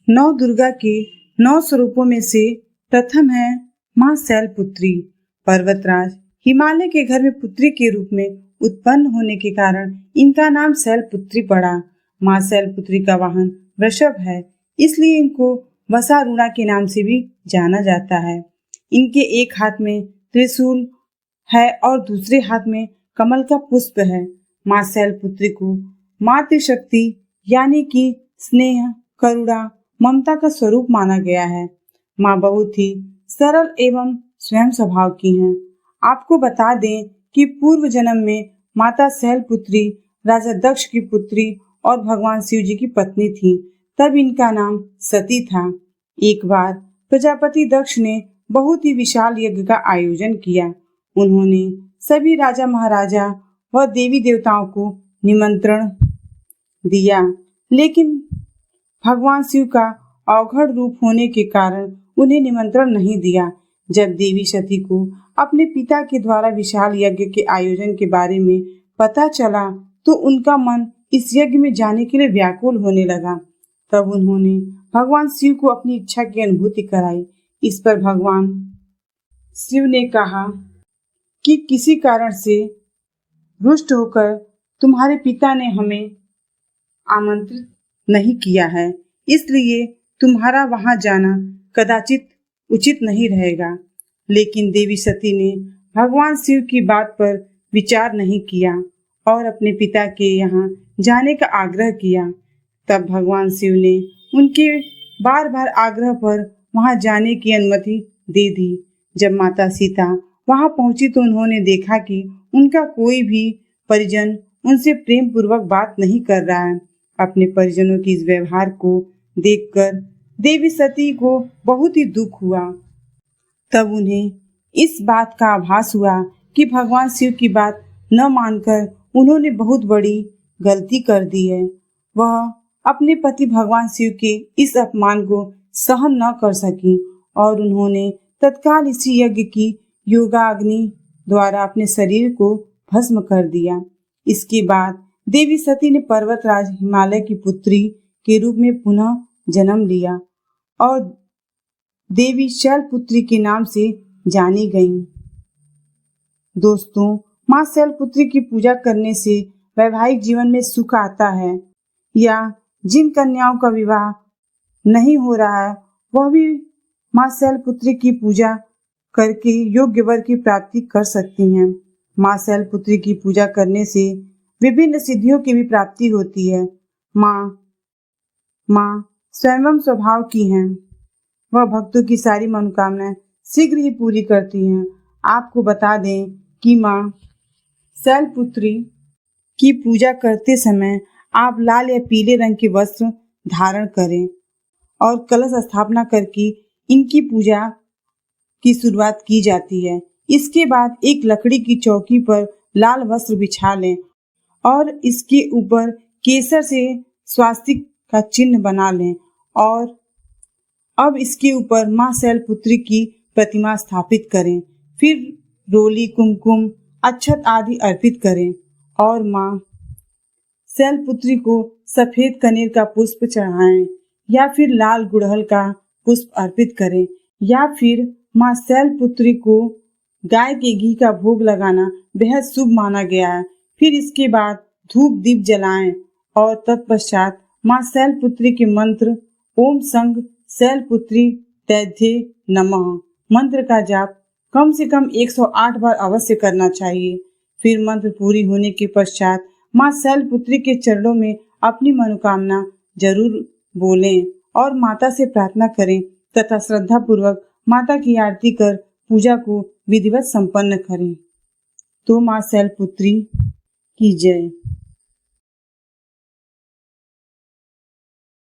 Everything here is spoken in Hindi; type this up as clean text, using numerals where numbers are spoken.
नौ दुर्गा के 9 स्वरूपों में से प्रथम है माँ शैलपुत्री। पर्वतराज हिमालय के घर में पुत्री के रूप में उत्पन्न होने के कारण इनका नाम शैलपुत्री पड़ा। माँ शैलपुत्री का वाहन वृषभ है, इसलिए इनको वसारूणा के नाम से भी जाना जाता है। इनके एक हाथ में त्रिशूल है और दूसरे हाथ में कमल का पुष्प है। माँ शैलपुत्री को मातृशक्ति यानी कि स्नेह, करुणा, ममता का स्वरूप माना गया है। माँ बहुत ही सरल एवं स्वयं स्वभाव की हैं। आपको बता दें कि पूर्व जन्म में माता शैलपुत्री राजा दक्ष की पुत्री और भगवान शिव जी की पत्नी थी। तब इनका नाम सती था। एक बार प्रजापति दक्ष ने बहुत ही विशाल यज्ञ का आयोजन किया। उन्होंने सभी राजा महाराजा व देवी देवताओं को निमंत्रण दिया, लेकिन भगवान शिव का अवघड़ रूप होने के कारण उन्हें निमंत्रण नहीं दिया। जब देवी सती को अपने पिता के द्वारा विशाल यज्ञ के आयोजन के बारे में पता चला तो उनका मन इस यज्ञ में जाने के लिए व्याकुल होने लगा। तब उन्होंने भगवान शिव को अपनी इच्छा की अनुभूति कराई। इस पर भगवान शिव ने कहा कि किसी कारण से रुष्ट होकर तुम्हारे पिता ने हमें आमंत्रित नहीं किया है, इसलिए तुम्हारा वहां जाना कदाचित उचित नहीं रहेगा। लेकिन देवी सती ने भगवान शिव की बात पर विचार नहीं किया और अपने पिता के यहाँ जाने का आग्रह किया। तब भगवान शिव ने उनके बार बार आग्रह पर वहां जाने की अनुमति दे दी। जब माता सीता वहां पहुंची तो उन्होंने देखा कि उनका कोई भी परिजन उनसे प्रेम पूर्वक बात नहीं कर रहा है। अपने परिजनों की इस व्यवहार को देखकर देवी सती को बहुत ही दुख हुआ। तब उन्हें इस बात का आभास हुआ कि भगवान शिव की बात न मानकर उन्होंने बहुत बड़ी गलती कर दी है। वह अपने पति भगवान शिव के इस अपमान को सहन न कर सकी और उन्होंने तत्काल इसी यज्ञ की योगाग्नि द्वारा अपने शरीर को भस्म कर दिया। इसके बाद देवी सती ने पर्वतराज हिमालय की पुत्री के रूप में पुनः जन्म लिया और देवी शैलपुत्री के नाम से जानी गईं। दोस्तों, माँ शैलपुत्री की पूजा करने से वैवाहिक जीवन में सुख आता है, या जिन कन्याओं का विवाह नहीं हो रहा है वह भी माँ शैलपुत्री की पूजा करके योग्य वर की प्राप्ति कर सकती हैं। माँ शैलपुत्री की पूजा करने से विभिन्न सिद्धियों की भी प्राप्ति होती है। माँ स्वयं स्वभाव की हैं। वह भक्तों की सारी मनोकामनाएं शीघ्र ही पूरी करती हैं। आपको बता दें कि माँ शैलपुत्री की पूजा करते समय आप लाल या पीले रंग के वस्त्र धारण करें और कलश स्थापना करके इनकी पूजा की शुरुआत की जाती है। इसके बाद एक लकड़ी की चौकी पर लाल वस्त्र बिछा लें और इसके ऊपर केसर से स्वास्तिक का चिन्ह बना लें और अब इसके ऊपर माँ शैलपुत्री की प्रतिमा स्थापित करें। फिर रोली, कुमकुम, अक्षत आदि अर्पित करें और माँ शैलपुत्री को सफेद कनेर का पुष्प चढ़ाएं या फिर लाल गुड़हल का पुष्प अर्पित करें, या फिर माँ शैलपुत्री को गाय के घी का भोग लगाना बेहद शुभ माना गया है। फिर इसके बाद धूप दीप जलाएं और तत्पश्चात माँ शैलपुत्री के मंत्र ओम संग शैलपुत्री तैध्ये नमः मंत्र का जाप कम से कम 108 बार अवश्य करना चाहिए। फिर मंत्र पूरी होने के पश्चात माँ शैलपुत्री के चरणों में अपनी मनोकामना जरूर बोलें और माता से प्रार्थना करें तथा श्रद्धा पूर्वक माता की आरती कर पूजा को विधिवत संपन्न करें। तो माँ शैलपुत्री की जय।